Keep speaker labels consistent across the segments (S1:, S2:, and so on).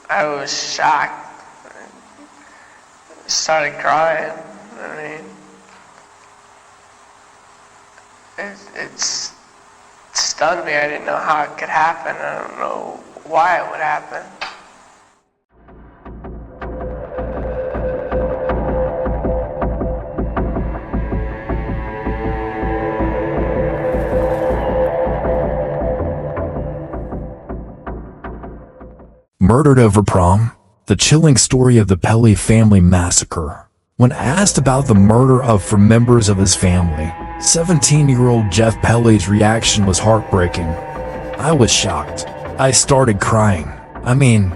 S1: I was shocked. I started crying. I mean, it stunned me. I didn't know how it could happen. I don't know why it would happen.
S2: Murdered over prom? The chilling story of the Pelley family massacre. When asked about the murder of 4 members of his family, 17-year-old Jeff Pelley's reaction was heartbreaking. I was shocked. I started crying. I mean,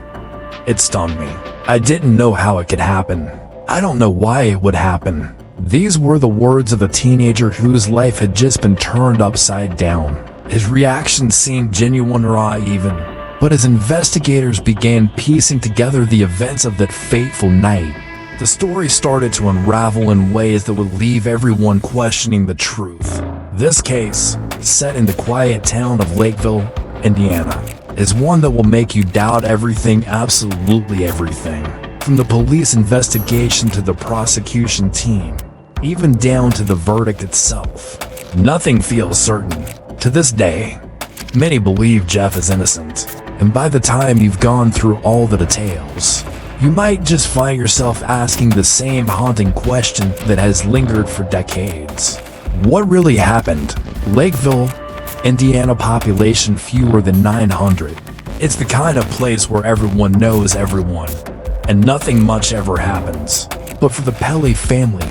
S2: it stunned me. I didn't know how it could happen. I don't know why it would happen. These were the words of a teenager whose life had just been turned upside down. His reaction seemed genuine, raw even. But as investigators began piecing together the events of that fateful night, the story started to unravel in ways that would leave everyone questioning the truth. This case, set in the quiet town of Lakeville, Indiana, is one that will make you doubt everything, absolutely everything. From the police investigation to the prosecution team, even down to the verdict itself. Nothing feels certain. To this day, many believe Jeff is innocent. And by the time you've gone through all the details, you might just find yourself asking the same haunting question that has lingered for decades. What really happened? Lakeville, Indiana, population fewer than 900. It's the kind of place where everyone knows everyone, and nothing much ever happens. But for the Pelley family,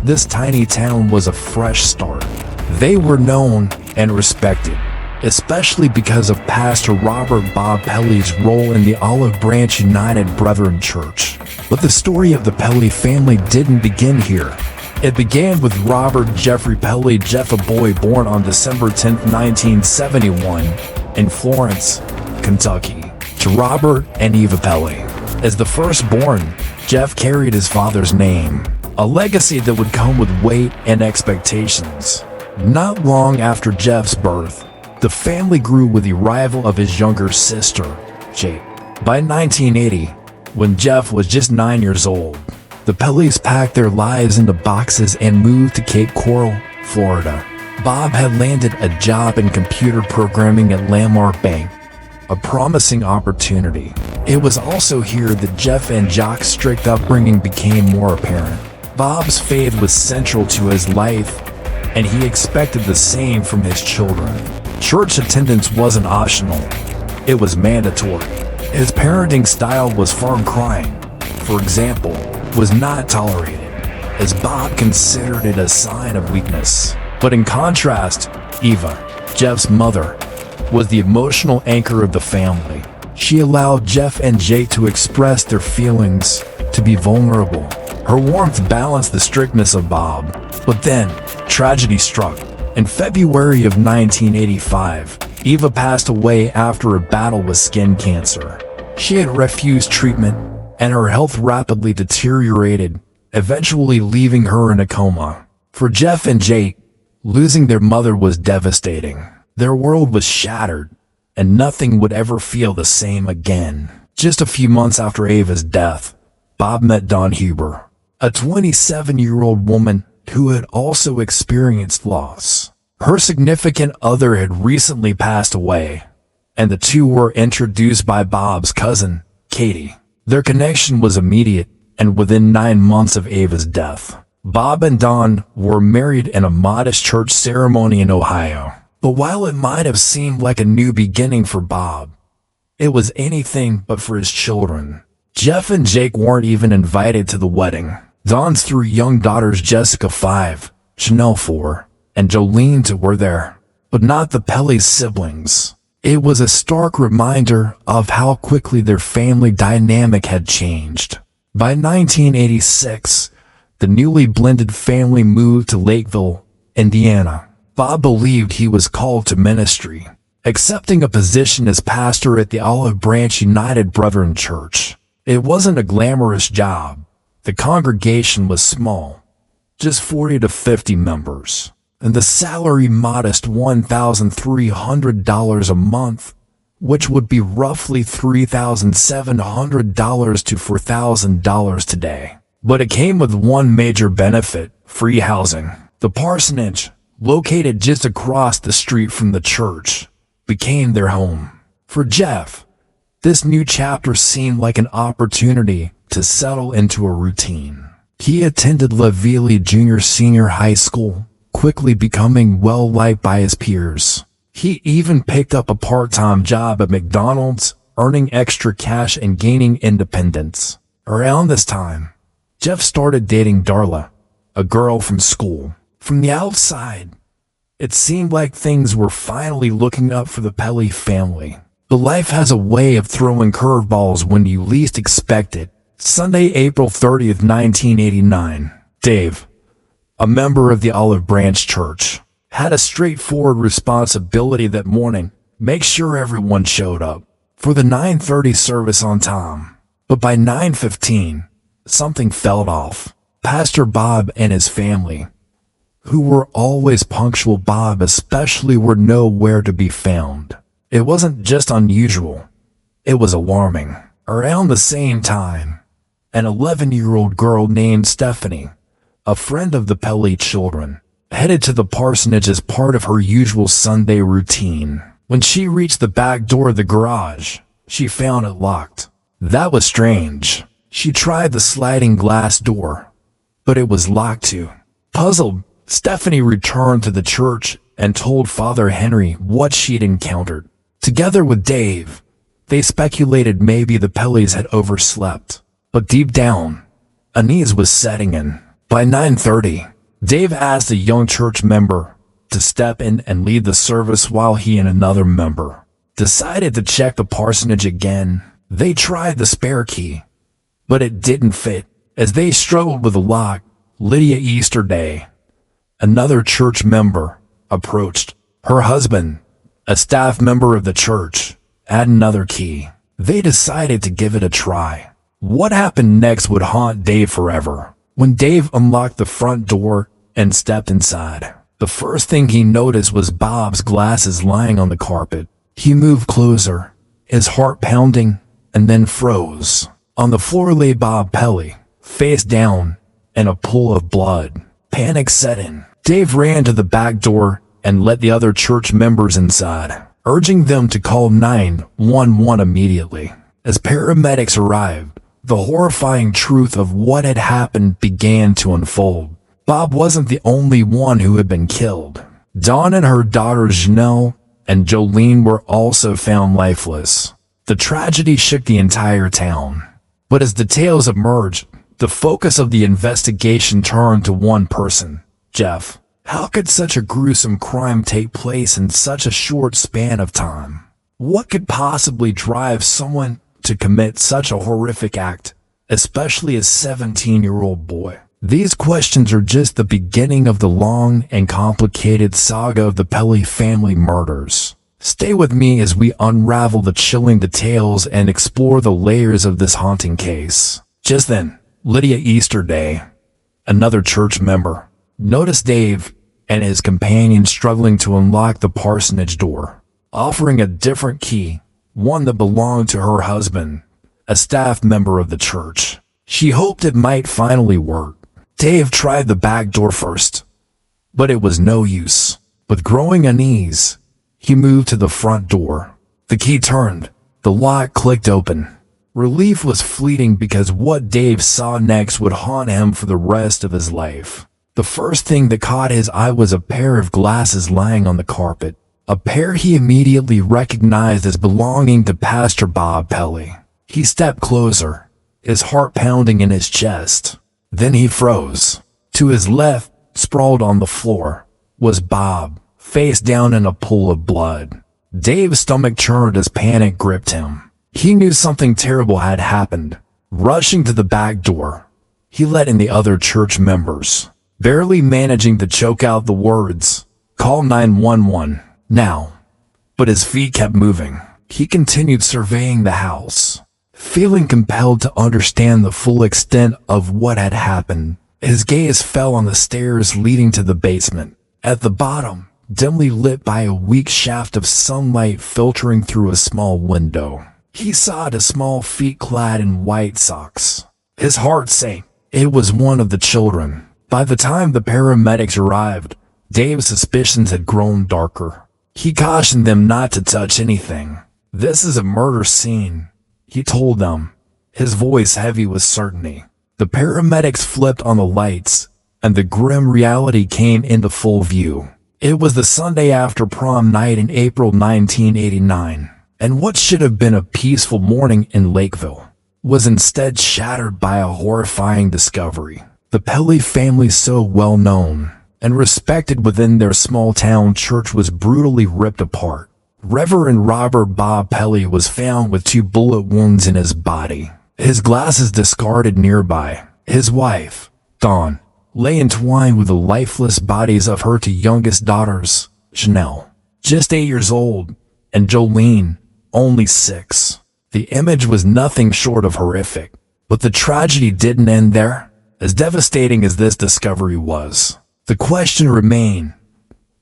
S2: this tiny town was a fresh start. They were known and respected, especially because of Pastor Robert Bob Pelley's role in the Olive Branch United Brethren Church. But the story of the Pelley family didn't begin here. It began with Robert Jeffrey Pelley, Jeff, a boy born on December 10, 1971, in Florence, Kentucky, to Robert and Eva Pelley. As the firstborn, Jeff carried his father's name, a legacy that would come with weight and expectations. Not long after Jeff's birth, the family grew with the arrival of his younger sister, Jake. By 1980, when Jeff was just 9 years old, the Pelleys packed their lives into boxes and moved to Cape Coral, Florida. Bob had landed a job in computer programming at Landmark Bank, a promising opportunity. It was also here that Jeff and Jock's strict upbringing became more apparent. Bob's faith was central to his life, and he expected the same from his children. Church attendance wasn't optional, it was mandatory. His parenting style was firm. Crying, for example, was not tolerated, as Bob considered it a sign of weakness. But in contrast, Eva, Jeff's mother, was the emotional anchor of the family. She allowed Jeff and Jake to express their feelings, to be vulnerable. Her warmth balanced the strictness of Bob. But then, tragedy struck. In February of 1985, Eva passed away after a battle with skin cancer. She had refused treatment, and her health rapidly deteriorated, eventually leaving her in a coma. For Jeff and Jake, losing their mother was devastating. Their world was shattered, and nothing would ever feel the same again. Just a few months after Eva's death, Bob met Dawn Huber, a 27-year-old woman who had also experienced loss. Her significant other had recently passed away, and the two were introduced by Bob's cousin, Katie. Their connection was immediate, and within 9 months of Eva's death, Bob and Dawn were married in a modest church ceremony in Ohio. But while it might have seemed like a new beginning for Bob, it was anything but for his children. Jeff and Jake weren't even invited to the wedding. Dawn's 3 young daughters, Jessica 5, Janelle 4, and Jolene were there, but not the Pelley siblings. It was a stark reminder of how quickly their family dynamic had changed. By 1986, the newly blended family moved to Lakeville, Indiana. Bob believed he was called to ministry, accepting a position as pastor at the Olive Branch United Brethren Church. It wasn't a glamorous job. The congregation was small, just 40 to 50 members, and the salary modest $1,300 a month. which would be roughly $3,700 to $4,000 today. But it came with one major benefit: free housing. The parsonage, located just across the street from the church, became their home. For Jeff, this new chapter seemed like an opportunity to settle into a routine. He attended Lakeville Junior Senior High School, quickly becoming well-liked by his peers. He even picked up a part-time job at McDonald's, earning extra cash and gaining independence. Around this time, Jeff started dating Darla, a girl from school. From the outside, it seemed like things were finally looking up for the Pelley family. But life has a way of throwing curveballs when you least expect it. Sunday, April 30th, 1989. Dave, a member of the Olive Branch Church, had a straightforward responsibility that morning: make sure everyone showed up for the 9:30 service on time. But by 9:15, something felt off. Pastor Bob and his family, who were always punctual, Bob especially, were nowhere to be found. It wasn't just unusual, it was alarming. Around the same time, an 11-year-old girl named Stephanie, a friend of the Pelley children, headed to the parsonage as part of her usual Sunday routine. When she reached the back door of the garage, she found it locked. That was strange. She tried the sliding glass door, but it was locked too. Puzzled, Stephanie returned to the church and told Father Henry what she'd encountered. Together with Dave, they speculated maybe the Pelleys had overslept. But deep down, unease was setting in. By 9:30, Dave asked a young church member to step in and lead the service while he and another member decided to check the parsonage again. They tried the spare key, but it didn't fit. As they struggled with the lock, Lydia Easterday, another church member, approached. Her husband, a staff member of the church, had another key. They decided to give it a try. What happened next would haunt Dave forever. When Dave unlocked the front door and stepped inside, the first thing he noticed was Bob's glasses lying on the carpet. He moved closer, his heart pounding, and then froze. On the floor lay Bob Pelley, face down, in a pool of blood. Panic set in. Dave ran to the back door and let the other church members inside, urging them to call 911 immediately. As paramedics arrived, the horrifying truth of what had happened began to unfold. Bob wasn't the only one who had been killed. Dawn and her daughters Janelle and Jolene were also found lifeless. The tragedy shook the entire town. But as details emerged, the focus of the investigation turned to one person: Jeff. How could such a gruesome crime take place in such a short span of time? What could possibly drive someone to commit such a horrific act, especially a 17-year-old boy? These questions are just the beginning of the long and complicated saga of the Pelley family murders. Stay with me as we unravel the chilling details and explore the layers of this haunting case. Just then, Lydia Easterday, another church member, noticed Dave and his companion struggling to unlock the parsonage door, offering a different key, one that belonged to her husband, a staff member of the church. She hoped it might finally work. Dave tried the back door first, but it was no use. With growing unease, he moved to the front door. The key turned. The lock clicked open. Relief was fleeting because what Dave saw next would haunt him for the rest of his life. The first thing that caught his eye was a pair of glasses lying on the carpet, a pair he immediately recognized as belonging to Pastor Bob Pelley. He stepped closer, his heart pounding in his chest. Then he froze. To his left, sprawled on the floor, was Bob, face down in a pool of blood. Dave's stomach churned as panic gripped him. He knew something terrible had happened. Rushing to the back door, he let in the other church members, barely managing to choke out the words, "Call 911 now." But his feet kept moving. He continued surveying the house, feeling compelled to understand the full extent of what had happened. His gaze fell on the stairs leading to the basement. At the bottom, dimly lit by a weak shaft of sunlight filtering through a small window. He saw the small feet clad in white socks. His heart sank. It was one of the children. By the time the paramedics arrived, Dave's suspicions had grown darker. He cautioned them not to touch anything. "This is a murder scene," he told them, his voice heavy with certainty. The paramedics flipped on the lights, and the grim reality came into full view. It was the Sunday after prom night in April 1989, and what should have been a peaceful morning in Lakeville was instead shattered by a horrifying discovery. The Pelley family, so well known and respected within their small town church, was brutally ripped apart. Reverend Robert Bob Pelley was found with 2 bullet wounds in his body, his glasses discarded nearby. His wife, Dawn, lay entwined with the lifeless bodies of her 2 youngest daughters, Janelle, just 8 years old, and Jolene, only 6. The image was nothing short of horrific, but the tragedy didn't end there. As devastating as this discovery was, the question remained: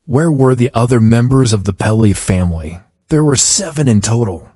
S2: where were the other members of the Pelley family? There were 7 in total,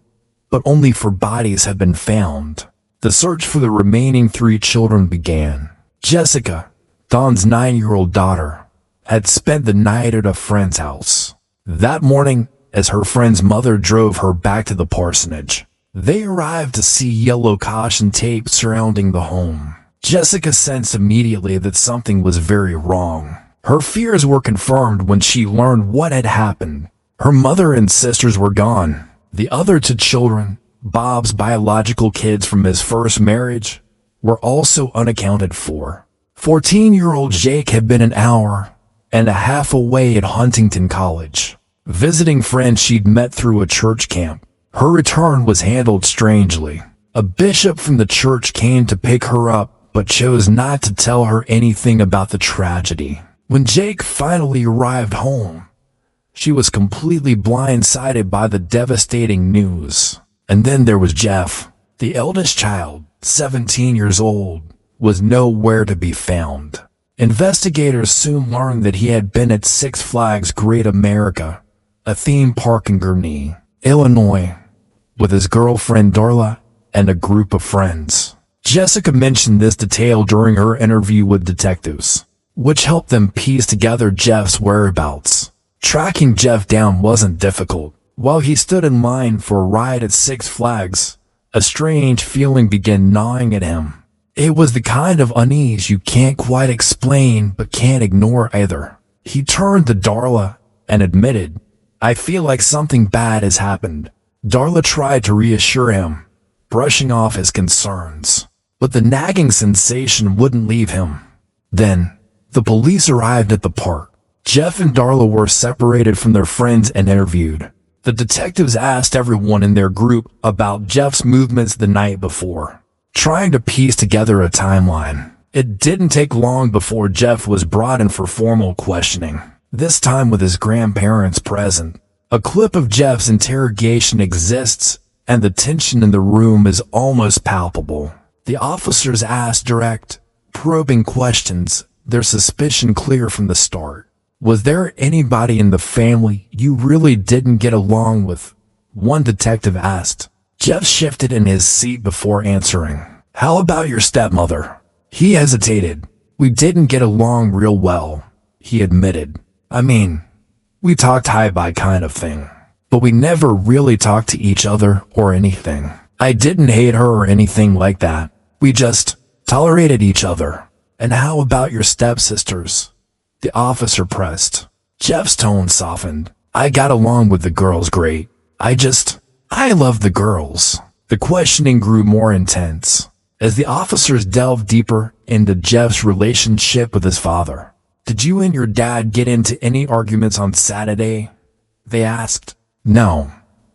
S2: but only 4 bodies have been found. The search for the remaining 3 children began. Jessica, Dawn's 9-year-old daughter, had spent the night at a friend's house. That morning, as her friend's mother drove her back to the parsonage, they arrived to see yellow caution tape surrounding the home. Jessica sensed immediately that something was very wrong. Her fears were confirmed when she learned what had happened. Her mother and sisters were gone. The other 2 children, Bob's biological kids from his first marriage, were also unaccounted for. 14-year-old Jake had been an hour and a half away at Huntington College, visiting friends she'd met through a church camp. Her return was handled strangely. A bishop from the church came to pick her up, but chose not to tell her anything about the tragedy. When Jake finally arrived home, she was completely blindsided by the devastating news. And then there was Jeff. The eldest child, 17 years old, was nowhere to be found. Investigators soon learned that he had been at Six Flags Great America, a theme park in Gurnee, Illinois, with his girlfriend Darla and a group of friends. Jessica mentioned this detail during her interview with detectives, which helped them piece together Jeff's whereabouts. Tracking Jeff down wasn't difficult. While he stood in line for a ride at Six Flags, a strange feeling began gnawing at him. It was the kind of unease you can't quite explain but can't ignore either. He turned to Darla and admitted, "I feel like something bad has happened." Darla tried to reassure him, brushing off his concerns, but the nagging sensation wouldn't leave him. Then, the police arrived at the park. Jeff and Darla were separated from their friends and interviewed. The detectives asked everyone in their group about Jeff's movements the night before, trying to piece together a timeline. It didn't take long before Jeff was brought in for formal questioning, this time with his grandparents present. A clip of Jeff's interrogation exists, and the tension in the room is almost palpable. The officers asked direct, probing questions, their suspicion clear from the start. "Was there anybody in the family you really didn't get along with?" one detective asked. Jeff shifted in his seat before answering. "How about your stepmother?" He hesitated. "We didn't get along real well," he admitted. "I mean, we talked hi-bye kind of thing, but we never really talked to each other or anything. I didn't hate her or anything like that. We just tolerated each other." "And how about your stepsisters?" the officer pressed. Jeff's tone softened. "I got along with the girls great. I love the girls." The questioning grew more intense as the officers delved deeper into Jeff's relationship with his father. "Did you and your dad get into any arguments on Saturday?" they asked. "No,"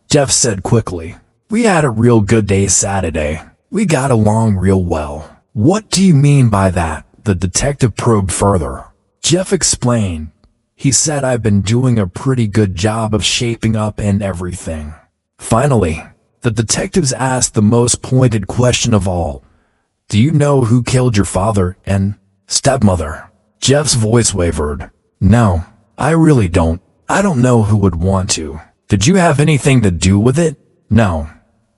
S2: Jeff said quickly. "We had a real good day Saturday. We got along real well." "What do you mean by that?" the detective probed further. Jeff explained. He said, "I've been doing a pretty good job of shaping up and everything." Finally, the detectives asked the most pointed question of all. "Do you know who killed your father and stepmother?" Jeff's voice wavered. "No, I really don't." I don't know who would want to. Did you have anything to do with it? No,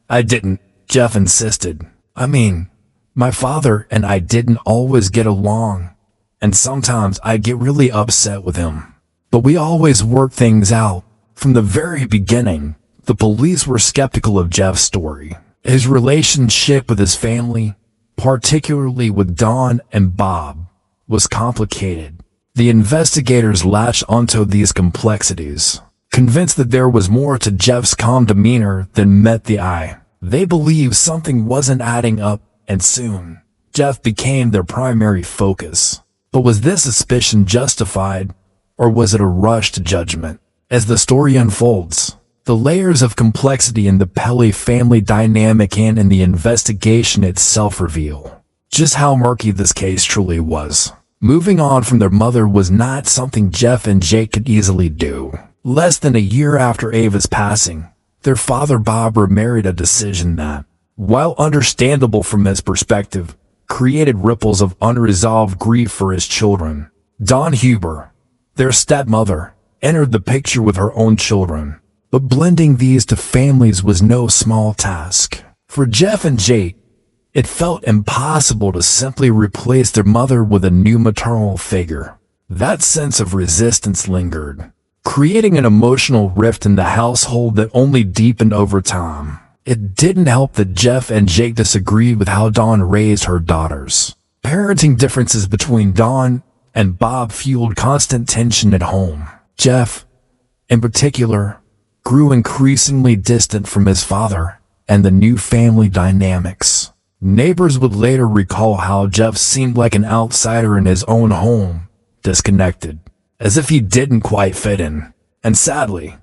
S2: I didn't, Jeff insisted. I mean, my father and I didn't always get along, and sometimes I get really upset with him. But we always work things out. From the very beginning, the police were skeptical of Jeff's story. His relationship with his family, particularly with Don and Bob, was complicated. The investigators latched onto these complexities, convinced that there was more to Jeff's calm demeanor than met the eye. They believed something wasn't adding up, and soon, Jeff became their primary focus. But was this suspicion justified, or was it a rush to judgment? As the story unfolds, the layers of complexity in the Pelley family dynamic and in the investigation itself reveal just how murky this case truly was. Moving on from their mother was not something Jeff and Jake could easily do. Less than a year after Ava's passing, their father Bob remarried, a decision that, while understandable from his perspective, created ripples of unresolved grief for his children. Dawn Huber, their stepmother, entered the picture with her own children. But blending these two families was no small task. For Jeff and Jake, it felt impossible to simply replace their mother with a new maternal figure. That sense of resistance lingered, creating an emotional rift in the household that only deepened over time. It didn't help that Jeff and Jake disagreed with how Dawn raised her daughters. Parenting differences between Dawn and Bob fueled constant tension at home. Jeff, in particular, grew increasingly distant from his father and the new family dynamics. Neighbors would later recall how Jeff seemed like an outsider in his own home, disconnected, as if he didn't quite fit in. And sadly,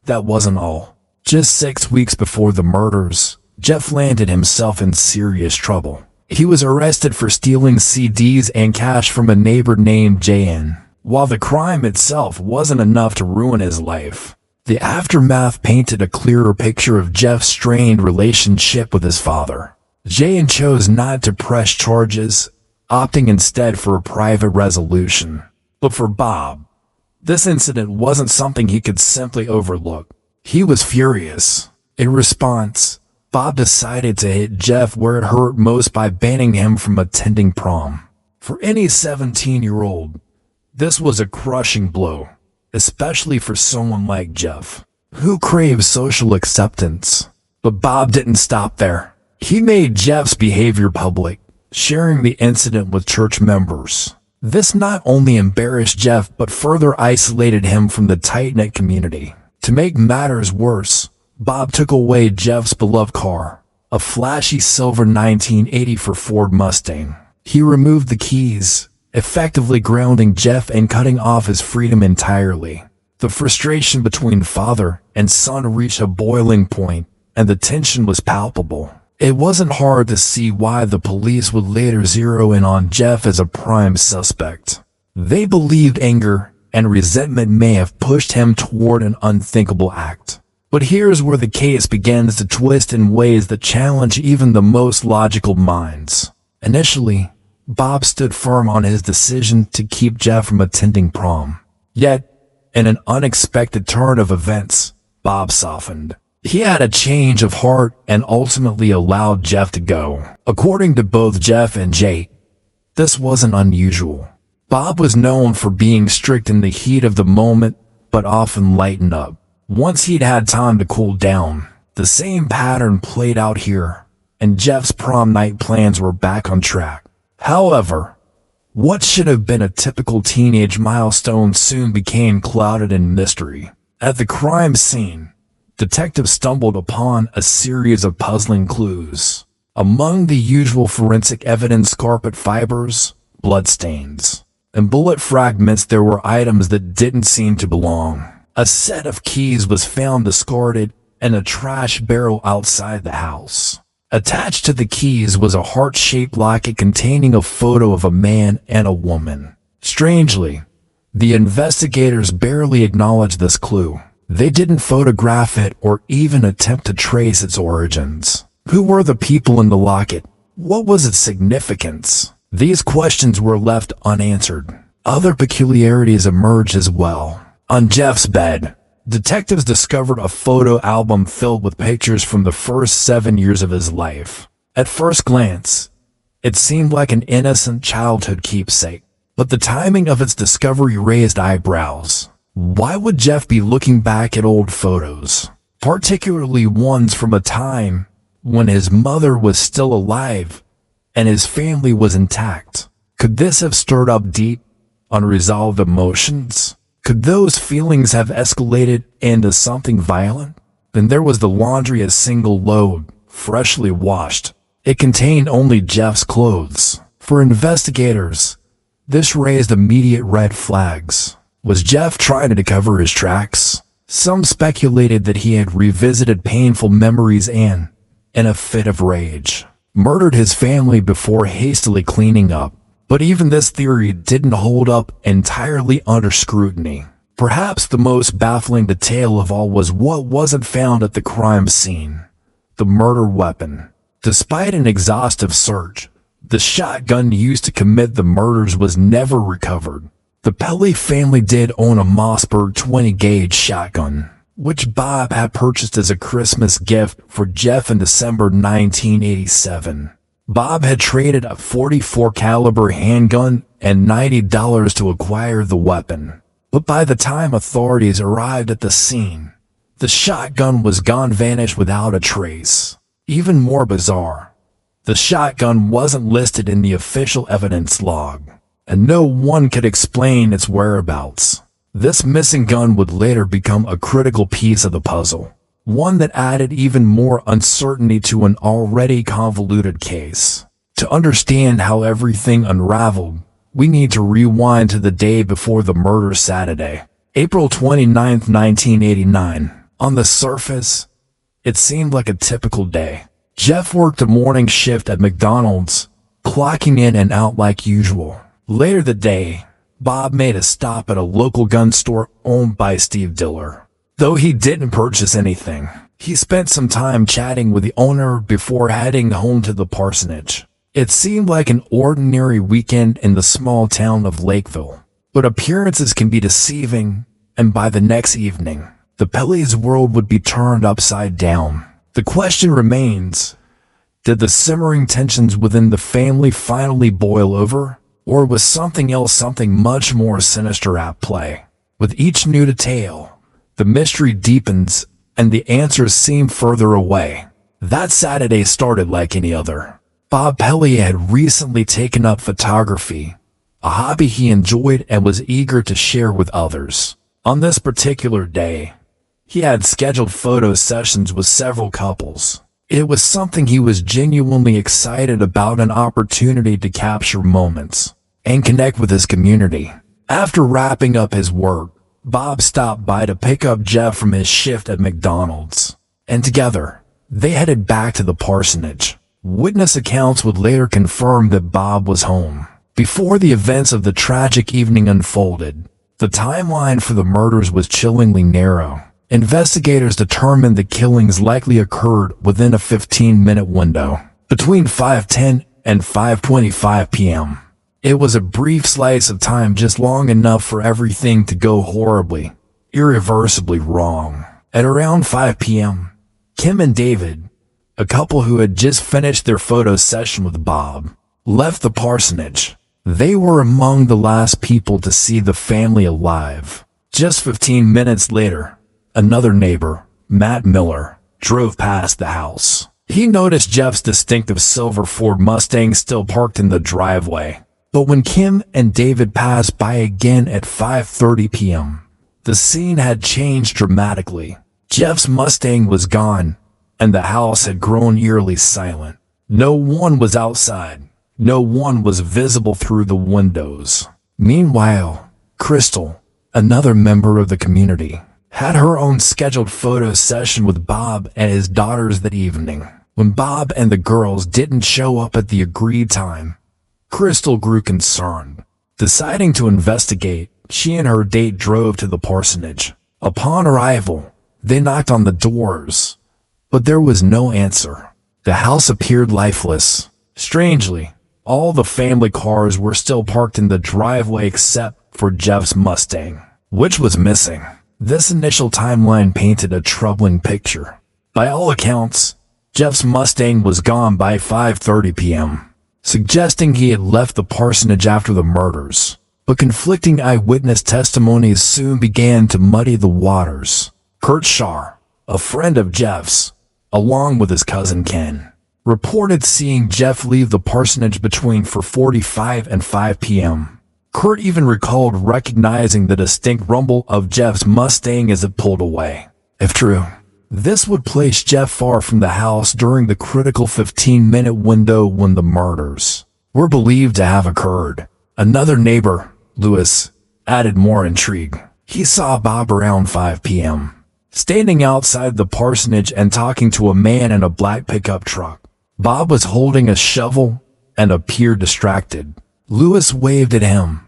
S2: that wasn't all. Just 6 weeks before the murders, Jeff landed himself in serious trouble. He was arrested for stealing CDs and cash from a neighbor named Jan. While the crime itself wasn't enough to ruin his life, the aftermath painted a clearer picture of Jeff's strained relationship with his father. Jan chose not to press charges, opting instead for a private resolution. But for Bob, this incident wasn't something he could simply overlook. He was furious. In response, Bob decided to hit Jeff where it hurt most by banning him from attending prom. For any 17-year-old, this was a crushing blow, especially for someone like Jeff, who craves social acceptance. But Bob didn't stop there. He made Jeff's behavior public, sharing the incident with church members. This not only embarrassed Jeff but further isolated him from the tight-knit community. To make matters worse, Bob took away Jeff's beloved car, a flashy silver 1984 Ford Mustang. He removed the keys, effectively grounding Jeff and cutting off his freedom entirely. The frustration between father and son reached a boiling point, and the tension was palpable. It wasn't hard to see why the police would later zero in on Jeff as a prime suspect. They believed anger and resentment may have pushed him toward an unthinkable act. But here's where the case begins to twist in ways that challenge even the most logical minds. Initially, Bob stood firm on his decision to keep Jeff from attending prom. Yet, in an unexpected turn of events, Bob softened. He had a change of heart and ultimately allowed Jeff to go. According to both Jeff and Jake, this wasn't unusual. Bob was known for being strict in the heat of the moment, but often lightened up once he'd had time to cool down. The same pattern played out here, and Jeff's prom night plans were back on track. However, what should have been a typical teenage milestone soon became clouded in mystery. At the crime scene, detectives stumbled upon a series of puzzling clues. Among the usual forensic evidence, carpet fibers, bloodstains, and bullet fragments, there were items that didn't seem to belong. A set of keys was found discarded in a trash barrel outside the house. Attached to the keys was a heart-shaped locket containing a photo of a man and a woman. Strangely, the investigators barely acknowledged this clue. They didn't photograph it or even attempt to trace its origins. Who were the people in the locket? What was its significance? These questions were left unanswered. Other peculiarities emerged as well. On Jeff's bed, detectives discovered a photo album filled with pictures from the first 7 years of his life. At first glance, it seemed like an innocent childhood keepsake, but the timing of its discovery raised eyebrows. Why would Jeff be looking back at old photos, particularly ones from a time when his mother was still alive and his family was intact? Could this have stirred up deep, unresolved emotions? Could those feelings have escalated into something violent? Then there was the laundry, a single load, freshly washed. It contained only Jeff's clothes. For investigators, this raised immediate red flags. Was Jeff trying to cover his tracks? Some speculated that he had revisited painful memories and, in a fit of rage, murdered his family before hastily cleaning up. But even this theory didn't hold up entirely under scrutiny. Perhaps the most baffling detail of all was what wasn't found at the crime scene: the murder weapon. Despite an exhaustive search, the shotgun used to commit the murders was never recovered. The Pelley family did own a Mossberg 20-gauge shotgun, which Bob had purchased as a Christmas gift for Jeff in December 1987. Bob had traded a .44 caliber handgun and $90 to acquire the weapon. But by the time authorities arrived at the scene, the shotgun was gone, vanished without a trace. Even more bizarre, the shotgun wasn't listed in the official evidence log, and no one could explain its whereabouts. This missing gun would later become a critical piece of the puzzle, one that added even more uncertainty to an already convoluted case. To understand how everything unraveled, we need to rewind to the day before the murder, Saturday, April 29, 1989. On the surface, it seemed like a typical day. Jeff worked a morning shift at McDonald's, clocking in and out like usual. Later that day, Bob made a stop at a local gun store owned by Steve Diller. Though he didn't purchase anything, he spent some time chatting with the owner before heading home to the parsonage. It seemed like an ordinary weekend in the small town of Lakeville, but appearances can be deceiving, and by the next evening, the Pelley's world would be turned upside down. The question remains, did the simmering tensions within the family finally boil over, or was something else, something much more sinister at play? With each new detail, the mystery deepens and the answers seem further away. That Saturday started like any other. Bob Pelley had recently taken up photography, a hobby he enjoyed and was eager to share with others. On this particular day, he had scheduled photo sessions with several couples. It was something he was genuinely excited about, an opportunity to capture moments and connect with his community. After wrapping up his work, Bob stopped by to pick up Jeff from his shift at McDonald's, and together, they headed back to the parsonage. Witness accounts would later confirm that Bob was home before the events of the tragic evening unfolded. The timeline for the murders was chillingly narrow. Investigators determined the killings likely occurred within a 15-minute window, between 5:10 and 5:25 p.m. It was a brief slice of time, just long enough for everything to go horribly, irreversibly wrong. At around 5 p.m., Kim and David, a couple who had just finished their photo session with Bob, left the parsonage. They were among the last people to see the family alive. Just 15 minutes later, another neighbor, Matt Miller, drove past the house. He noticed Jeff's distinctive silver Ford Mustang still parked in the driveway. But when Kim and David passed by again at 5:30 p.m., the scene had changed dramatically. Jeff's Mustang was gone, and the house had grown eerily silent. No one was outside. No one was visible through the windows. Meanwhile, Crystal, another member of the community, had her own scheduled photo session with Bob and his daughters that evening. When Bob and the girls didn't show up at the agreed time, Crystal grew concerned. Deciding to investigate, she and her date drove to the parsonage. Upon arrival, they knocked on the doors, but there was no answer. The house appeared lifeless. Strangely, all the family cars were still parked in the driveway except for Jeff's Mustang. which was missing. This initial timeline painted a troubling picture. By all accounts, Jeff's Mustang was gone by 5:30 p.m., suggesting he had left the parsonage after the murders. But conflicting eyewitness testimonies soon began to muddy the waters. Kurt Shaw, a friend of Jeff's, along with his cousin Ken, reported seeing Jeff leave the parsonage between 4:45 and 5 p.m. Kurt even recalled recognizing the distinct rumble of Jeff's Mustang as it pulled away. If true, this would place Jeff far from the house during the critical 15-minute window when the murders were believed to have occurred. Another neighbor, Lewis, added more intrigue. He saw Bob around 5 p.m., standing outside the parsonage and talking to a man in a black pickup truck. Bob was holding a shovel and appeared distracted. Lewis waved at him,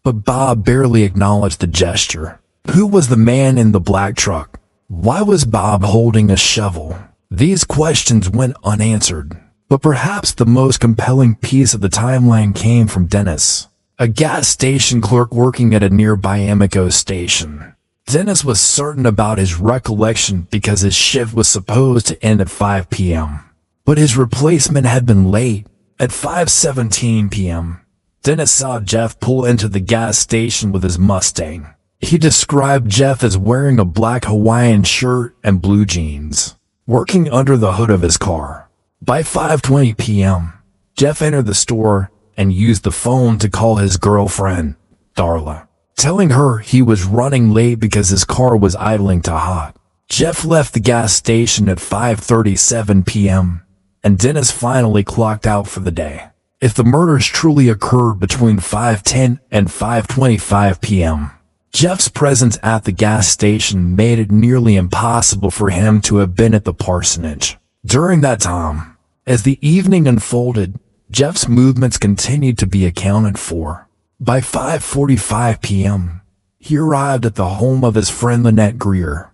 S2: but Bob barely acknowledged the gesture. Who was the man in the black truck? Why was Bob holding a shovel? These questions went unanswered, but perhaps the most compelling piece of the timeline came from Dennis, a gas station clerk working at a nearby Amico station. Dennis was certain about his recollection because his shift was supposed to end at 5 p.m., but his replacement had been late. At 5:17 p.m., Dennis saw Jeff pull into the gas station with his Mustang. He described Jeff as wearing a black Hawaiian shirt and blue jeans, working under the hood of his car. By 5:20 p.m., Jeff entered the store and used the phone to call his girlfriend, Darla, telling her he was running late because his car was idling too hot. Jeff left the gas station at 5:37 p.m., and Dennis finally clocked out for the day. If the murders truly occurred between 5:10 and 5:25 p.m., Jeff's presence at the gas station made it nearly impossible for him to have been at the parsonage. During that time, as the evening unfolded, Jeff's movements continued to be accounted for. By 5:45 p.m., he arrived at the home of his friend Lynette Greer,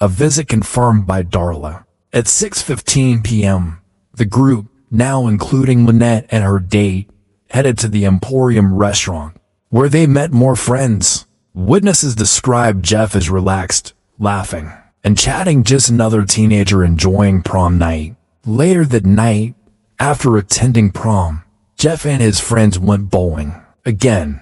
S2: a visit confirmed by Darla. At 6:15 p.m., the group, now including Lynette and her date, headed to the Emporium restaurant, where they met more friends. Witnesses described Jeff as relaxed, laughing, and chatting, just another teenager enjoying prom night. Later that night, after attending prom, Jeff and his friends went bowling. Again,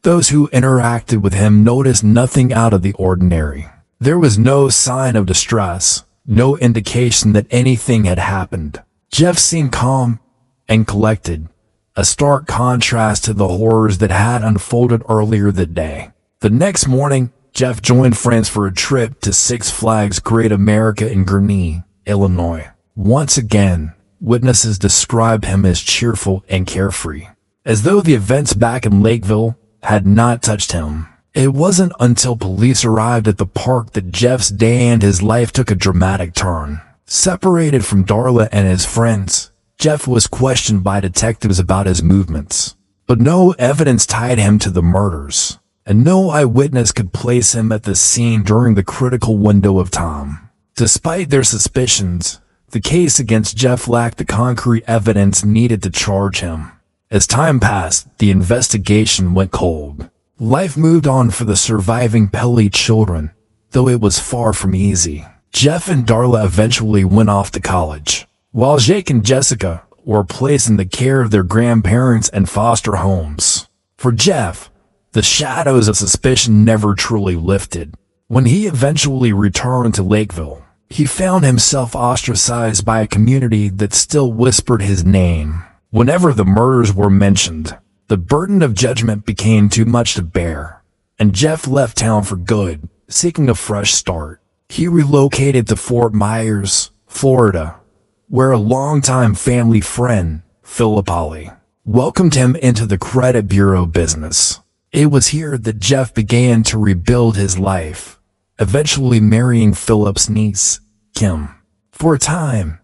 S2: those who interacted with him noticed nothing out of the ordinary. There was no sign of distress, no indication that anything had happened. Jeff seemed calm and collected, a stark contrast to the horrors that had unfolded earlier that day. The next morning, Jeff joined friends for a trip to Six Flags Great America in Gurnee, Illinois. Once again, witnesses described him as cheerful and carefree, as though the events back in Lakeville had not touched him. It wasn't until police arrived at the park that Jeff's day and his life took a dramatic turn. Separated from Darla and his friends, Jeff was questioned by detectives about his movements, but no evidence tied him to the murders, and no eyewitness could place him at the scene during the critical window of time. Despite their suspicions, the case against Jeff lacked the concrete evidence needed to charge him. As time passed, the investigation went cold. Life moved on for the surviving Pelley children, though it was far from easy. Jeff and Darla eventually went off to college, while Jake and Jessica were placed in the care of their grandparents and foster homes. For Jeff, the shadows of suspicion never truly lifted. When he eventually returned to Lakeville, he found himself ostracized by a community that still whispered his name. Whenever the murders were mentioned, the burden of judgment became too much to bear, and Jeff left town for good, seeking a fresh start. He relocated to Fort Myers, Florida, where a longtime family friend, Philip Pelley, welcomed him into the credit bureau business. It was here that Jeff began to rebuild his life, eventually marrying Philip's niece, Kim. For a time,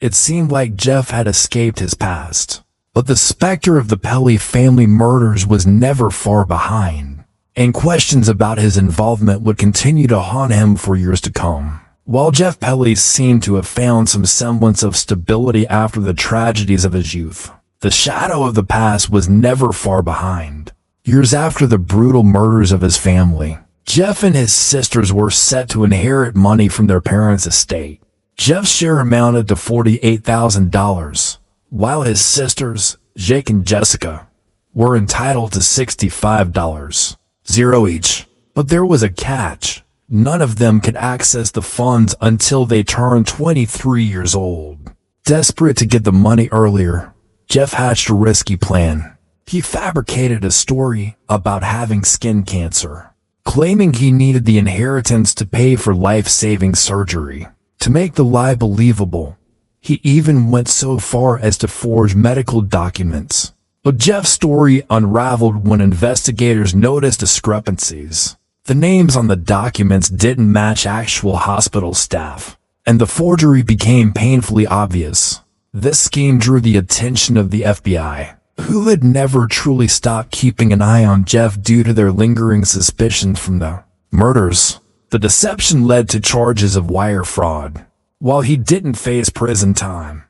S2: it seemed like Jeff had escaped his past, but the specter of the Pelley family murders was never far behind, and questions about his involvement would continue to haunt him for years to come. While Jeff Pelley seemed to have found some semblance of stability after the tragedies of his youth, the shadow of the past was never far behind. Years after the brutal murders of his family, Jeff and his sisters were set to inherit money from their parents' estate. Jeff's share amounted to $48,000, while his sisters, Jake and Jessica, were entitled to $65, zero each. But there was a catch. None of them could access the funds until they turned 23 years old. Desperate to get the money earlier, Jeff hatched a risky plan. He fabricated a story about having skin cancer, claiming he needed the inheritance to pay for life-saving surgery. To make the lie believable, he even went so far as to forge medical documents. But Jeff's story unraveled when investigators noticed discrepancies. The names on the documents didn't match actual hospital staff, and the forgery became painfully obvious. This scheme drew the attention of the FBI, who had never truly stopped keeping an eye on Jeff due to their lingering suspicions from the murders. The deception led to charges of wire fraud. While he didn't face prison time,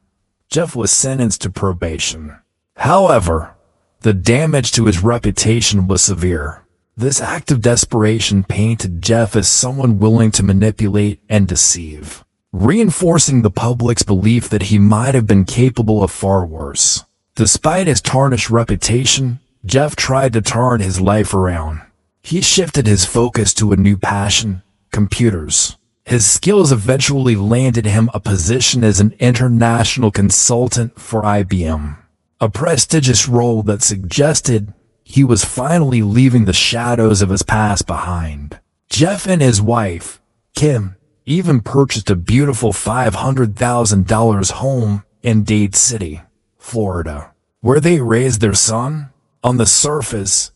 S2: Jeff was sentenced to probation. However, the damage to his reputation was severe. This act of desperation painted Jeff as someone willing to manipulate and deceive, reinforcing the public's belief that he might have been capable of far worse. Despite his tarnished reputation, Jeff tried to turn his life around. He shifted his focus to a new passion: computers. His skills eventually landed him a position as an international consultant for IBM, a prestigious role that suggested he was finally leaving the shadows of his past behind. Jeff and his wife, Kim, even purchased a beautiful $500,000 home in Dade City, Florida, where they raised their son. On the surface,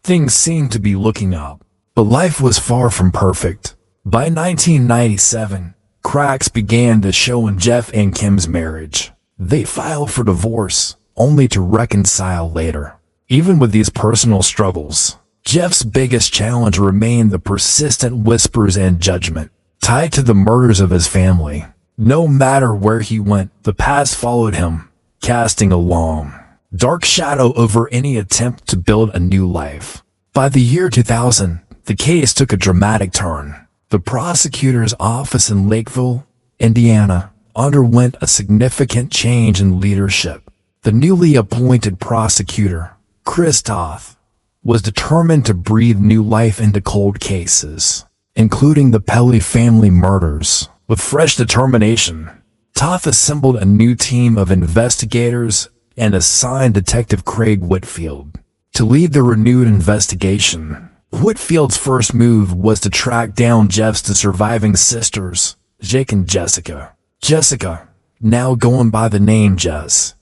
S2: things seemed to be looking up, but life was far from perfect. By 1997, cracks began to show in Jeff and Kim's marriage. They filed for divorce, only to reconcile later. Even with these personal struggles, Jeff's biggest challenge remained the persistent whispers and judgment tied to the murders of his family. No matter where he went, the past followed him, casting a long, dark shadow over any attempt to build a new life. By the year 2000, the case took a dramatic turn. The prosecutor's office in Lakeville, Indiana, underwent a significant change in leadership. The newly appointed prosecutor, Chris Toth, was determined to breathe new life into cold cases, including the Pelley family murders. With fresh determination, Toth assembled a new team of investigators and assigned Detective Craig Whitfield to lead the renewed investigation. Whitfield's first move was to track down Jeff's two surviving sisters, Jake and Jessica. Jessica, now going by the name Jess,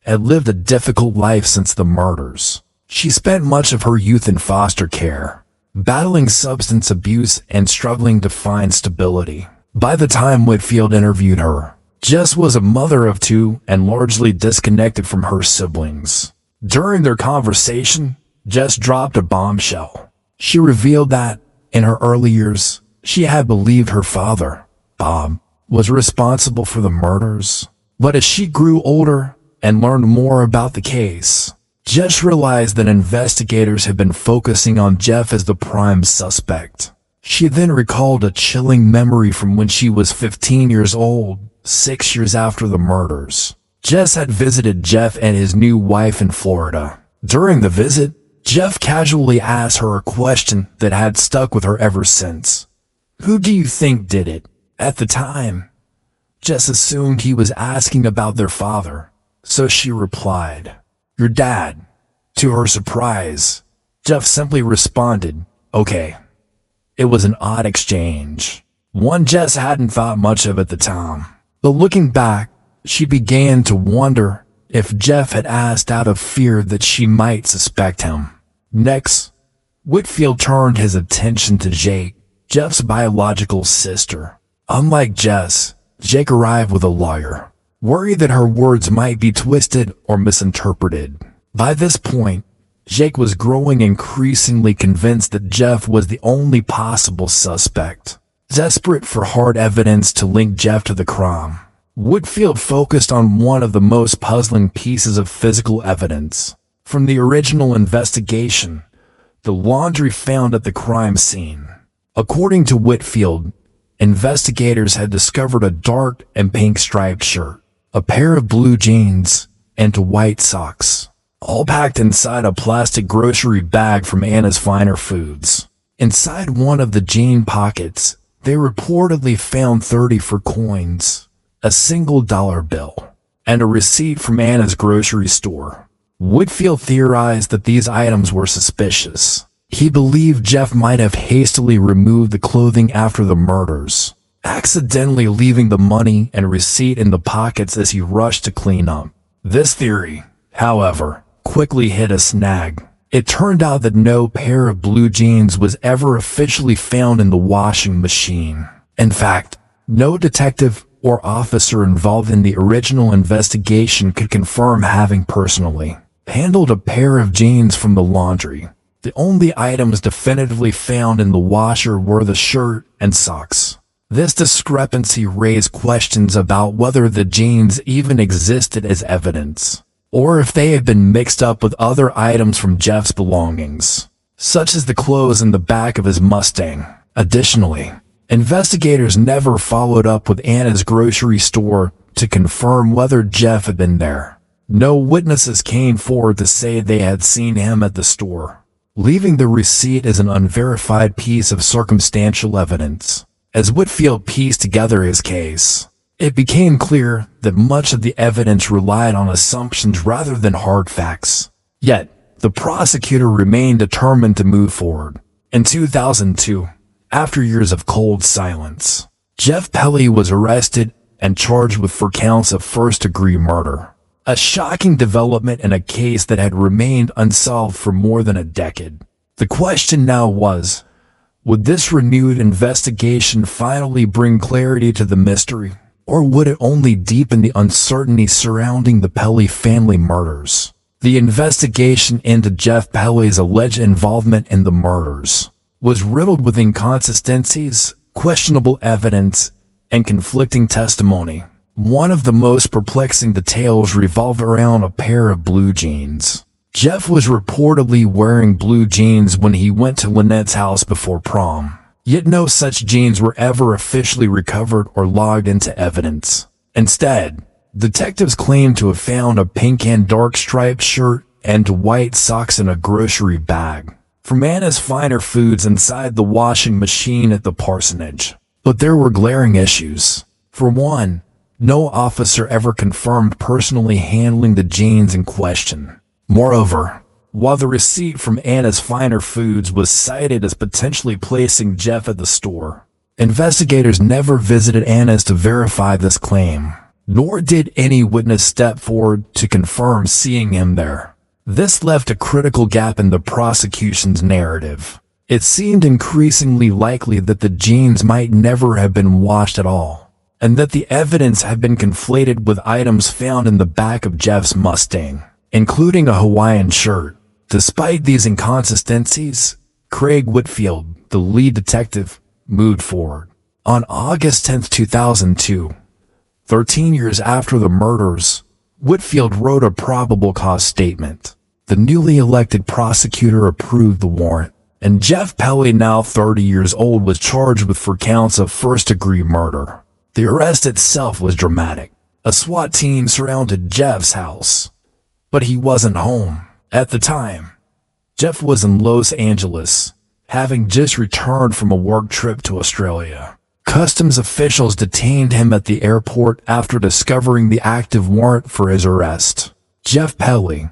S2: had lived a difficult life since the murders. She spent much of her youth in foster care, battling substance abuse and struggling to find stability. By the time Whitfield interviewed her, Jess was a mother of two and largely disconnected from her siblings. During their conversation, Jess dropped a bombshell. She revealed that, in her early years, she had believed her father, Bob, was responsible for the murders. But as she grew older and learned more about the case, Jess realized that investigators had been focusing on Jeff as the prime suspect. She then recalled a chilling memory from when she was 15 years old, 6 years after the murders. Jess had visited Jeff and his new wife in Florida. During the visit, Jeff casually asked her a question that had stuck with her ever since. "Who do you think did it?" At the time, Jess assumed he was asking about their father, so she replied, "Your dad." To her surprise, Jeff simply responded, "Okay." It was an odd exchange, one Jess hadn't thought much of at the time. But looking back, she began to wonder if Jeff had asked out of fear that she might suspect him. Next, Whitfield turned his attention to Jake, Jeff's biological sister. Unlike Jess, Jake arrived with a lawyer, worried that her words might be twisted or misinterpreted. By this point, Jake was growing increasingly convinced that Jeff was the only possible suspect. Desperate for hard evidence to link Jeff to the crime, Whitfield focused on one of the most puzzling pieces of physical evidence. From the original investigation, the laundry found at the crime scene. According to Whitfield, investigators had discovered a dark and pink striped shirt, a pair of blue jeans, and white socks, all packed inside a plastic grocery bag from Anna's Finer Foods. Inside one of the jean pockets, they reportedly found 34 coins, a single dollar bill, and a receipt from Anna's grocery store. Whitfield theorized that these items were suspicious. He believed Jeff might have hastily removed the clothing after the murders, accidentally leaving the money and receipt in the pockets as he rushed to clean up. This theory, however, quickly hit a snag. It turned out that no pair of blue jeans was ever officially found in the washing machine. In fact, no detective or officer involved in the original investigation could confirm having personally handled a pair of jeans from the laundry. The only items definitively found in the washer were the shirt and socks. This discrepancy raised questions about whether the jeans even existed as evidence, or if they had been mixed up with other items from Jeff's belongings, such as the clothes in the back of his Mustang. Additionally, investigators never followed up with Anna's grocery store to confirm whether Jeff had been there. No witnesses came forward to say they had seen him at the store, leaving the receipt as an unverified piece of circumstantial evidence. As Whitfield pieced together his case, it became clear that much of the evidence relied on assumptions rather than hard facts. Yet, the prosecutor remained determined to move forward. In 2002, after years of cold silence, Jeff Pelley was arrested and charged with 4 counts of first-degree murder. A shocking development in a case that had remained unsolved for more than a decade. The question now was, would this renewed investigation finally bring clarity to the mystery, or would it only deepen the uncertainty surrounding the Pelley family murders? The investigation into Jeff Pelley's alleged involvement in the murders was riddled with inconsistencies, questionable evidence, and conflicting testimony. One of the most perplexing details revolved around a pair of blue jeans. Jeff was reportedly wearing blue jeans when he went to Lynette's house before prom, yet no such jeans were ever officially recovered or logged into evidence. Instead, detectives claimed to have found a pink and dark striped shirt and white socks in a grocery bag from Anna's Finer Foods inside the washing machine at the parsonage. But there were glaring issues. For one, no officer ever confirmed personally handling the jeans in question. Moreover, while the receipt from Anna's Finer Foods was cited as potentially placing Jeff at the store, investigators never visited Anna's to verify this claim, nor did any witness step forward to confirm seeing him there. This left a critical gap in the prosecution's narrative. It seemed increasingly likely that the jeans might never have been washed at all, and that the evidence had been conflated with items found in the back of Jeff's Mustang, including a Hawaiian shirt. Despite these inconsistencies, Craig Whitfield, the lead detective, moved forward. On August 10, 2002, 13 years after the murders, Whitfield wrote a probable cause statement. The newly elected prosecutor approved the warrant, and Jeff Pelley, now 30 years old, was charged with 4 counts of first-degree murder. The arrest itself was dramatic. A SWAT team surrounded Jeff's house, but he wasn't home. At the time, Jeff was in Los Angeles, having just returned from a work trip to Australia. Customs officials detained him at the airport after discovering the active warrant for his arrest. Jeff Pelley,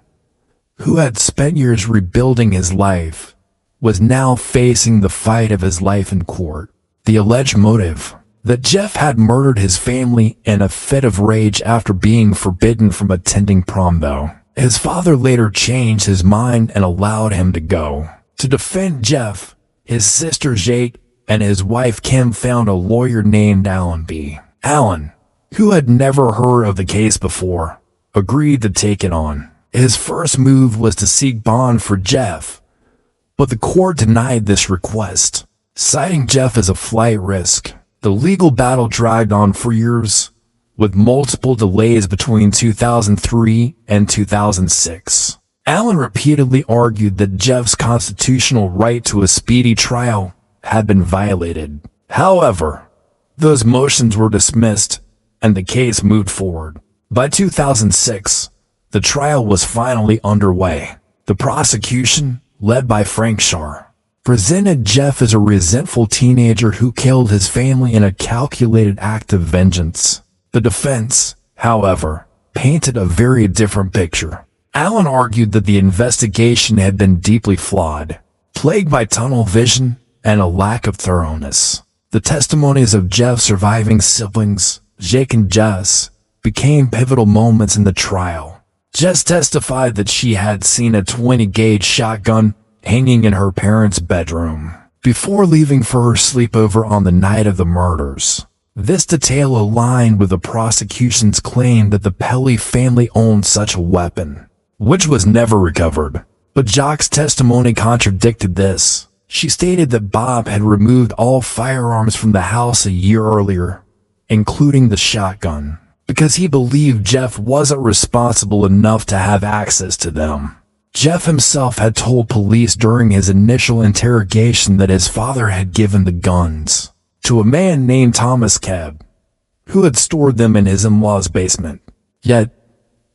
S2: who had spent years rebuilding his life, was now facing the fight of his life in court. The alleged motive: that Jeff had murdered his family in a fit of rage after being forbidden from attending prom, though. His father later changed his mind and allowed him to go. To defend Jeff, his sister Jake and his wife Kim found a lawyer named Alan B. Alan, who had never heard of the case before, agreed to take it on. His first move was to seek bond for Jeff, but the court denied this request, citing Jeff as a flight risk. The legal battle dragged on for years, with multiple delays between 2003 and 2006. Allen repeatedly argued that Jeff's constitutional right to a speedy trial had been violated. However, those motions were dismissed, and the case moved forward. By 2006, the trial was finally underway. The prosecution, led by Frank Shar, presented Jeff as a resentful teenager who killed his family in a calculated act of vengeance. The defense, however, painted a very different picture. Allen argued that the investigation had been deeply flawed, plagued by tunnel vision and a lack of thoroughness. The testimonies of Jeff's surviving siblings, Jake and Jess, became pivotal moments in the trial. Jess testified that she had seen a 20-gauge shotgun hanging in her parents' bedroom before leaving for her sleepover on the night of the murders. This detail aligned with the prosecution's claim that the Pelley family owned such a weapon, which was never recovered. But Jock's testimony contradicted this. She stated that Bob had removed all firearms from the house a year earlier, including the shotgun, because he believed Jeff wasn't responsible enough to have access to them. Jeff himself had told police during his initial interrogation that his father had given the guns to a man named Thomas Kebb, who had stored them in his in-law's basement. Yet,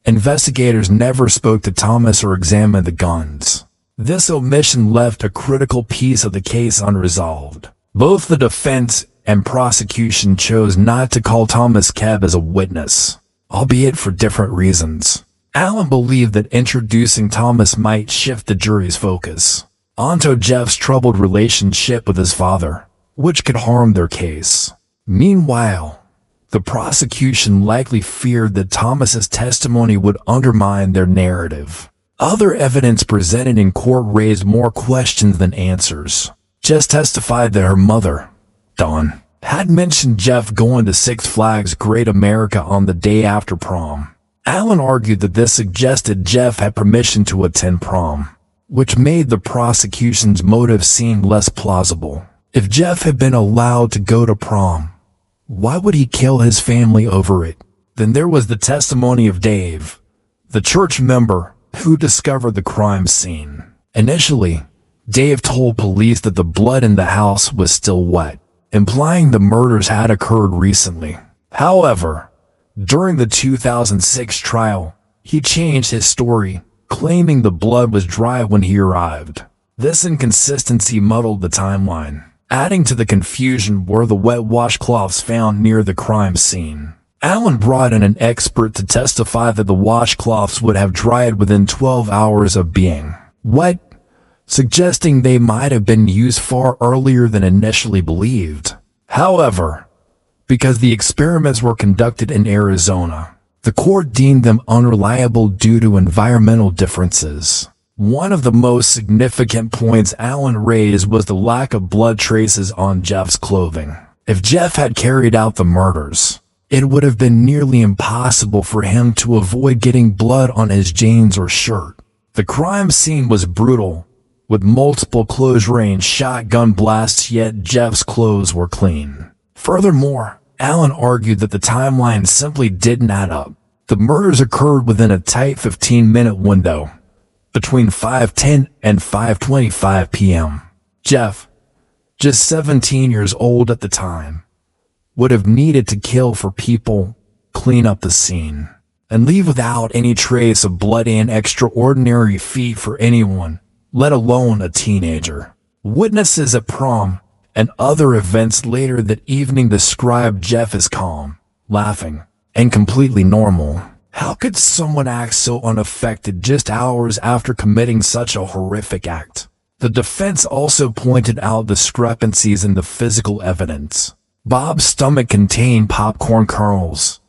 S2: investigators never spoke to Thomas or examined the guns. This omission left a critical piece of the case unresolved. Both the defense and prosecution chose not to call Thomas Kebb as a witness, albeit for different reasons. Allen believed that introducing Thomas might shift the jury's focus onto Jeff's troubled relationship with his father, which could harm their case. Meanwhile, the prosecution likely feared that Thomas's testimony would undermine their narrative. Other evidence presented in court raised more questions than answers. Jess testified that her mother, Dawn, had mentioned Jeff going to Six Flags Great America on the day after prom. Allen argued that this suggested Jeff had permission to attend prom, which made the prosecution's motive seem less plausible. If Jeff had been allowed to go to prom, why would he kill his family over it? Then there was the testimony of Dave, the church member who discovered the crime scene. Initially, Dave told police that the blood in the house was still wet, implying the murders had occurred recently. However, during the 2006 trial, he changed his story, claiming the blood was dry when he arrived. This inconsistency muddled the timeline, adding to the confusion were the wet washcloths found near the crime scene. Allen brought in an expert to testify that the washcloths would have dried within 12 hours of being wet, suggesting they might have been used far earlier than initially believed. However, because the experiments were conducted in Arizona, the court deemed them unreliable due to environmental differences. One of the most significant points Allen raised was the lack of blood traces on Jeff's clothing. If Jeff had carried out the murders, it would have been nearly impossible for him to avoid getting blood on his jeans or shirt. The crime scene was brutal, with multiple close-range shotgun blasts, yet Jeff's clothes were clean. Furthermore, Allen argued that the timeline simply didn't add up. The murders occurred within a tight 15-minute window, between 5:10 and 5:25 p.m. Jeff, just 17 years old at the time, would have needed to kill for people, clean up the scene, and leave without any trace of blood, an extraordinary feat for anyone, let alone a teenager. Witnesses at prom and other events later that evening described Jeff as calm, laughing, and completely normal. How could someone act so unaffected just hours after committing such a horrific act? The defense also pointed out discrepancies in the physical evidence. Bob's stomach contained popcorn kernels,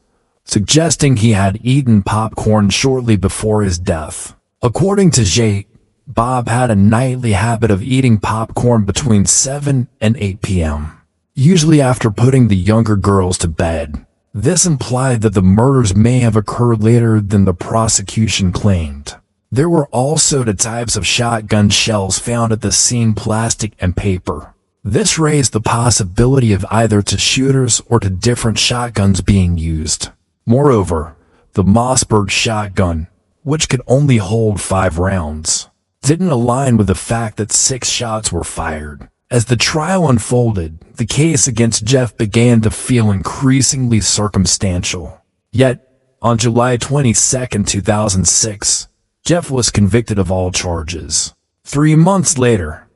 S2: suggesting he had eaten popcorn shortly before his death. According to Jake, Bob had a nightly habit of eating popcorn between 7 and 8 p.m., usually after putting the younger girls to bed. This implied that the murders may have occurred later than the prosecution claimed. There were also the types of shotgun shells found at the scene, plastic and paper. This raised the possibility of either two shooters or two different shotguns being used. Moreover, the Mossberg shotgun, which could only hold 5 rounds, didn't align with the fact that 6 shots were fired. As the trial unfolded, the case against Jeff began to feel increasingly circumstantial. Yet, on July 22, 2006, Jeff was convicted of all charges. 3 months later,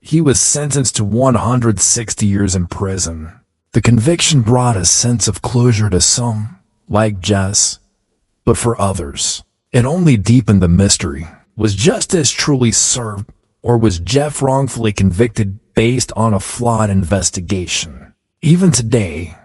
S2: he was sentenced to 160 years in prison. The conviction brought a sense of closure to some, like Jess, but for others, it only deepened the mystery. Was justice truly served, or was Jeff wrongfully convicted based on a flawed investigation? Even today,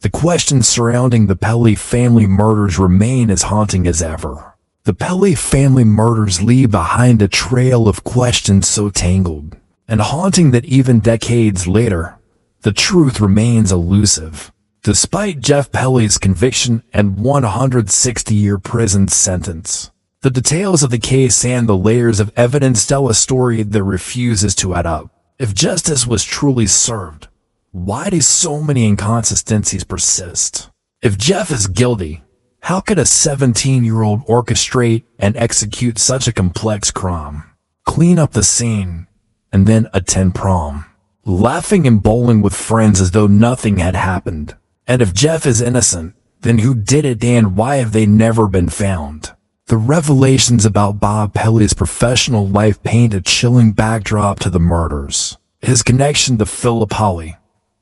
S2: the questions surrounding the Pelley family murders remain as haunting as ever. The Pelley family murders leave behind a trail of questions so tangled and haunting that even decades later, the truth remains elusive. Despite Jeff Pelley's conviction and 160-year prison sentence, the details of the case and the layers of evidence tell a story that refuses to add up. If justice was truly served, why do so many inconsistencies persist? If Jeff is guilty, how could a 17-year-old orchestrate and execute such a complex crime, clean up the scene, and then attend prom, laughing and bowling with friends as though nothing had happened? And if Jeff is innocent, then who did it and why have they never been found? The revelations about Bob Pelley's professional life paint a chilling backdrop to the murders. His connection to Philip Pelley,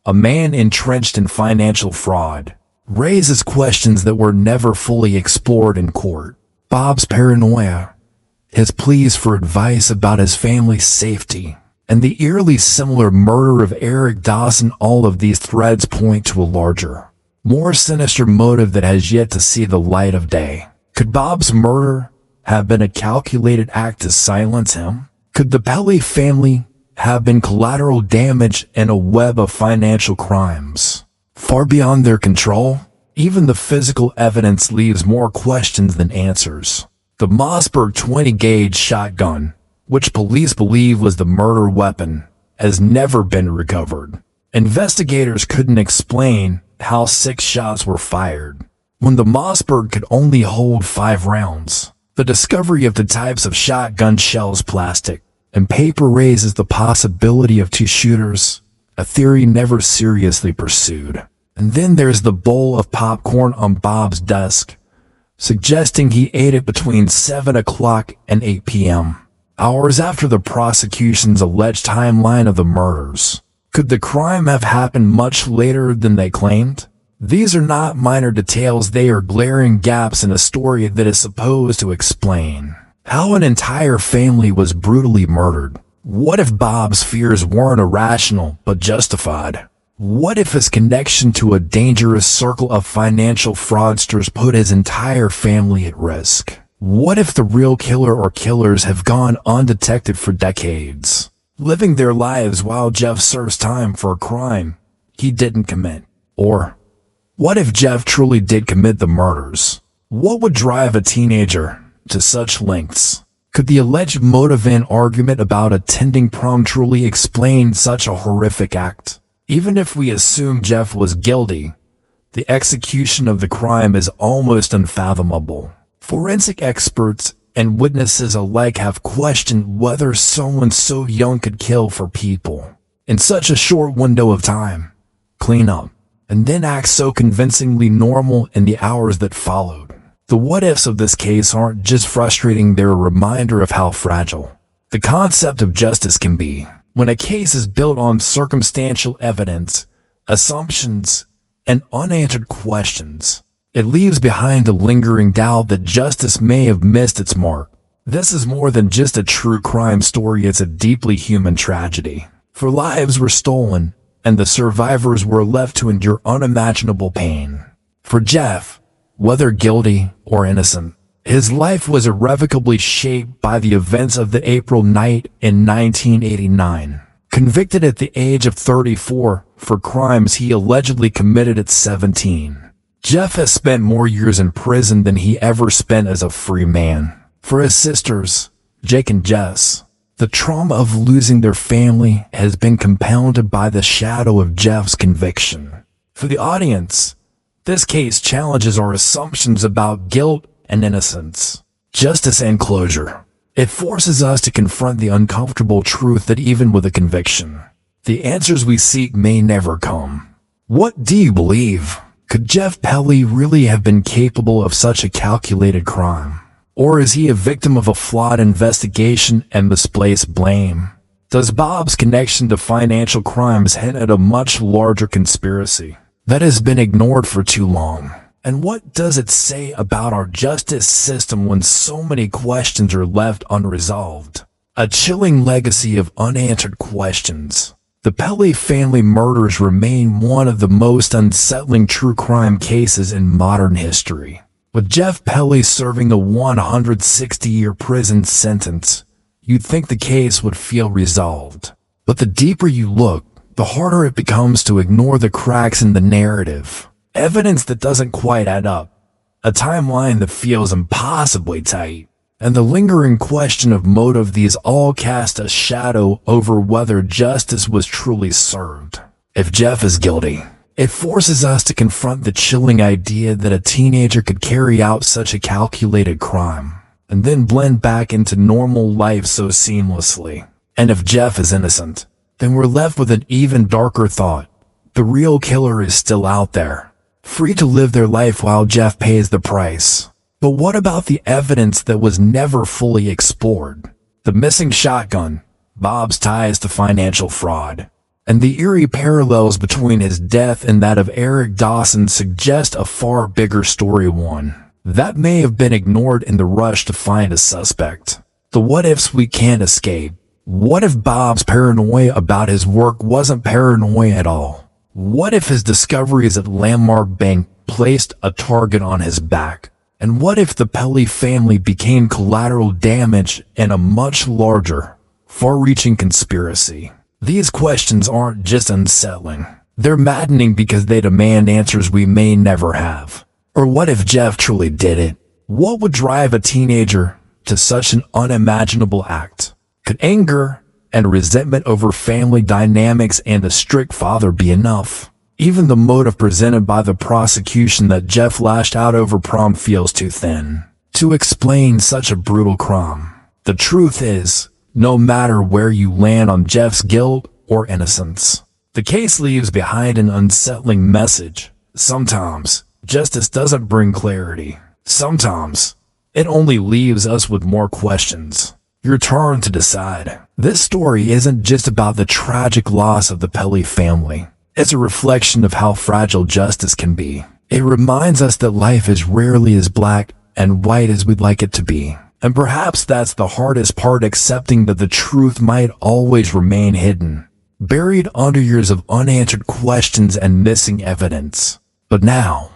S2: a man entrenched in financial fraud, raises questions that were never fully explored in court. Bob's paranoia, his pleas for advice about his family's safety, and the eerily similar murder of Eric Dawson, all of these threads point to a larger, more sinister motive that has yet to see the light of day. Could Bob's murder have been a calculated act to silence him? Could the Pelley family have been collateral damage in a web of financial crimes far beyond their control? Even the physical evidence leaves more questions than answers. The Mossberg 20-gauge shotgun, which police believe was the murder weapon, has never been recovered. Investigators couldn't explain how 6 shots were fired when the Mossberg could only hold 5 rounds. The discovery of the types of shotgun shells, plastic, and paper raises the possibility of 2 shooters, a theory never seriously pursued. And then there's the bowl of popcorn on Bob's desk, suggesting he ate it between 7 o'clock and 8 p.m., hours after the prosecution's alleged timeline of the murders. Could the crime have happened much later than they claimed? These are not minor details, they are glaring gaps in a story that is supposed to explain how an entire family was brutally murdered. What if Bob's fears weren't irrational but justified? What if his connection to a dangerous circle of financial fraudsters put his entire family at risk? What if the real killer or killers have gone undetected for decades, living their lives while Jeff serves time for a crime he didn't commit? Or what if Jeff truly did commit the murders? What would drive a teenager to such lengths? Could the alleged motive and argument about attending prom truly explain such a horrific act? Even if we assume Jeff was guilty, the execution of the crime is almost unfathomable. Forensic experts and witnesses alike have questioned whether someone so young could kill 4 people in such a short window of time, clean up, and then act so convincingly normal in the hours that followed. The what-ifs of this case aren't just frustrating, they're a reminder of how fragile the concept of justice can be when a case is built on circumstantial evidence, assumptions, and unanswered questions. It leaves behind a lingering doubt that justice may have missed its mark. This is more than just a true crime story, it's a deeply human tragedy. For lives were stolen, and the survivors were left to endure unimaginable pain. For Jeff, whether guilty or innocent, his life was irrevocably shaped by the events of the April night in 1989. Convicted at the age of 34 for crimes he allegedly committed at 17, Jeff has spent more years in prison than he ever spent as a free man. For his sisters, Jake and Jess, the trauma of losing their family has been compounded by the shadow of Jeff's conviction. For the audience, this case challenges our assumptions about guilt and innocence. justice and closure. It forces us to confront the uncomfortable truth that even with a conviction, the answers we seek may never come. What do you believe? Could Jeff Pelley really have been capable of such a calculated crime? Or is he a victim of a flawed investigation and misplaced blame? Does Bob's connection to financial crimes hint at a much larger conspiracy that has been ignored for too long? And what does it say about our justice system when so many questions are left unresolved? A chilling legacy of unanswered questions. The Pelley family murders remain one of the most unsettling true crime cases in modern history. With Jeff Pelley serving a 160-year prison sentence, you'd think the case would feel resolved. But the deeper you look, the harder it becomes to ignore the cracks in the narrative. Evidence that doesn't quite add up. A timeline that feels impossibly tight. And the lingering question of motive, these all cast a shadow over whether justice was truly served. If Jeff is guilty, it forces us to confront the chilling idea that a teenager could carry out such a calculated crime, and then blend back into normal life so seamlessly. And if Jeff is innocent, then we're left with an even darker thought. The real killer is still out there, free to live their life while Jeff pays the price. But what about the evidence that was never fully explored? The missing shotgun, Bob's ties to financial fraud, and the eerie parallels between his death and that of Eric Dawson suggest a far bigger story, one that may have been ignored in the rush to find a suspect. The what-ifs we can't escape. What if Bob's paranoia about his work wasn't paranoia at all? What if his discoveries at Landmark Bank placed a target on his back? And what if the Pelley family became collateral damage in a much larger, far-reaching conspiracy? These questions aren't just unsettling. They're maddening because they demand answers we may never have. Or what if Jeff truly did it? What would drive a teenager to such an unimaginable act? Could anger and resentment over family dynamics and a strict father be enough? Even the motive presented by the prosecution that Jeff lashed out over Prom feels too thin to explain such a brutal crime. The truth is, no matter where you land on Jeff's guilt or innocence, the case leaves behind an unsettling message. Sometimes, justice doesn't bring clarity. Sometimes, it only leaves us with more questions. Your turn to decide. This story isn't just about the tragic loss of the Pelley family. It's a reflection of how fragile justice can be. It reminds us that life is rarely as black and white as we'd like it to be. And perhaps that's the hardest part, accepting that the truth might always remain hidden, buried under years of unanswered questions and missing evidence. But now,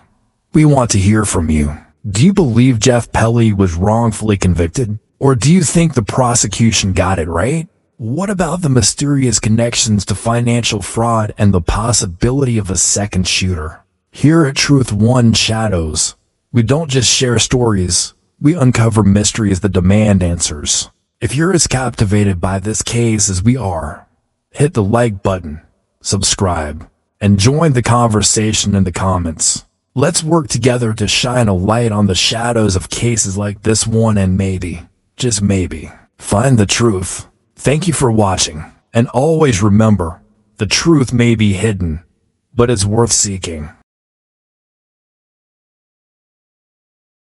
S2: we want to hear from you. Do you believe Jeff Pelley was wrongfully convicted? Or do you think the prosecution got it right? What about the mysterious connections to financial fraud and the possibility of a second shooter? Here at Truth One Shadows, we don't just share stories, we uncover mysteries that demand answers. If you're as captivated by this case as we are, hit the like button, subscribe, and join the conversation in the comments. Let's work together to shine a light on the shadows of cases like this one and maybe, just maybe, find the truth. Thank you for watching, and always remember, the truth may be hidden, but it's worth seeking.